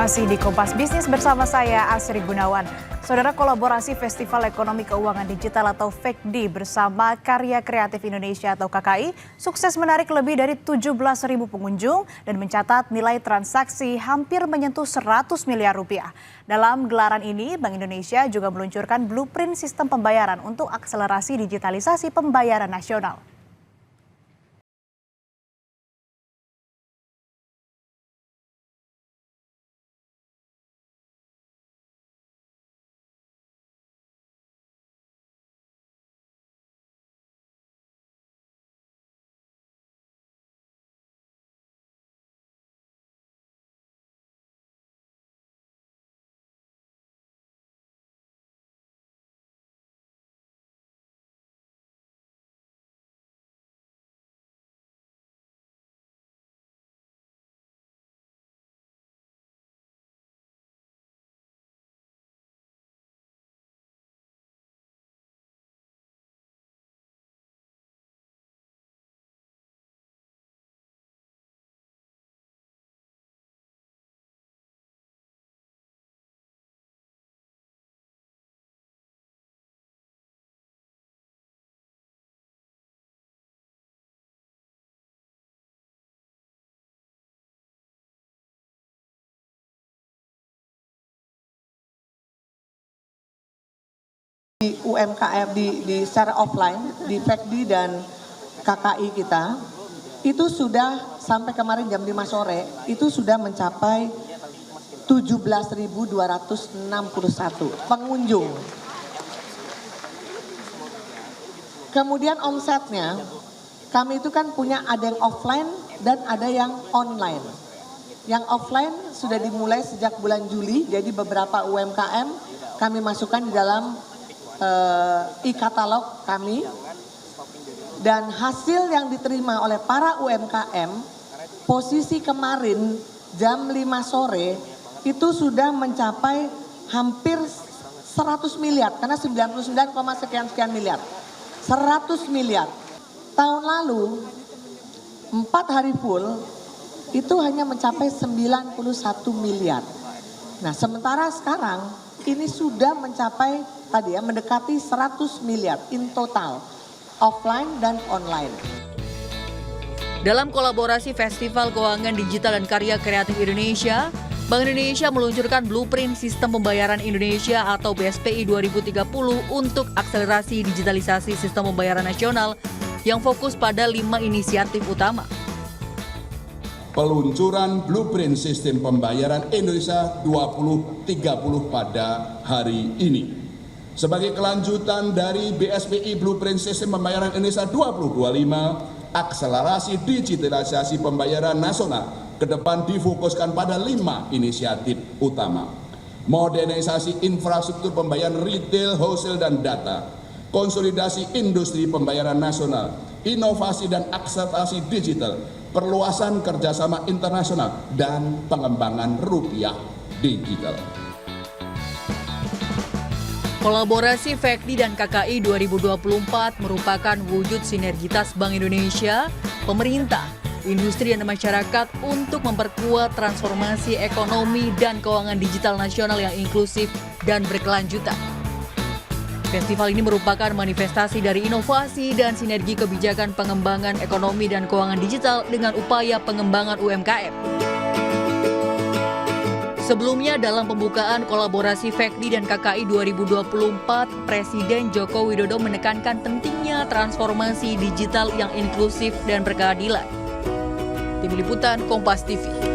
Masih di Kompas Bisnis bersama saya Asri Gunawan. Saudara, kolaborasi Festival Ekonomi Keuangan Digital atau FEKDI bersama Karya Kreatif Indonesia atau KKI sukses menarik lebih dari 17.000 pengunjung dan mencatat nilai transaksi hampir menyentuh 100 miliar rupiah. Dalam gelaran ini, Bank Indonesia juga meluncurkan blueprint sistem pembayaran untuk akselerasi digitalisasi pembayaran nasional. Di UMKM di secara offline di FEKDI dan KKI kita itu sudah sampai kemarin jam 5 sore itu sudah mencapai 17.261 pengunjung. Kemudian omsetnya kami itu kan punya ada yang offline dan ada yang online. Yang offline sudah dimulai sejak bulan Juli, jadi beberapa UMKM kami masukkan di dalam e-katalog kami, dan hasil yang diterima oleh para UMKM posisi kemarin jam 5 sore itu sudah mencapai hampir 100 miliar karena 99, sekian miliar 100 miliar. Tahun lalu 4 hari full itu hanya mencapai 91 miliar. Nah, sementara sekarang ini sudah mencapai tadi ya mendekati 100 miliar in total offline dan online. Dalam kolaborasi Festival Keuangan Digital dan Karya Kreatif Indonesia, Bank Indonesia meluncurkan blueprint sistem pembayaran Indonesia atau BSPI 2030 untuk akselerasi digitalisasi sistem pembayaran nasional yang fokus pada 5 inisiatif utama. Peluncuran blueprint sistem pembayaran Indonesia 2030 pada hari ini. Sebagai kelanjutan dari BSPI Blueprint Sistem Pembayaran Indonesia 2025, akselerasi digitalisasi pembayaran nasional ke depan difokuskan pada 5 inisiatif utama. Modernisasi infrastruktur pembayaran retail, wholesale, dan data, konsolidasi industri pembayaran nasional, inovasi dan akselerasi digital, perluasan kerjasama internasional, dan pengembangan rupiah digital. Kolaborasi FEKDI dan KKI 2024 merupakan wujud sinergitas Bank Indonesia, pemerintah, industri dan masyarakat untuk memperkuat transformasi ekonomi dan keuangan digital nasional yang inklusif dan berkelanjutan. Festival ini merupakan manifestasi dari inovasi dan sinergi kebijakan pengembangan ekonomi dan keuangan digital dengan upaya pengembangan UMKM. Sebelumnya dalam pembukaan kolaborasi FEKDI dan KKI 2024, Presiden Joko Widodo menekankan pentingnya transformasi digital yang inklusif dan berkeadilan. Tim Liputan Kompas TV.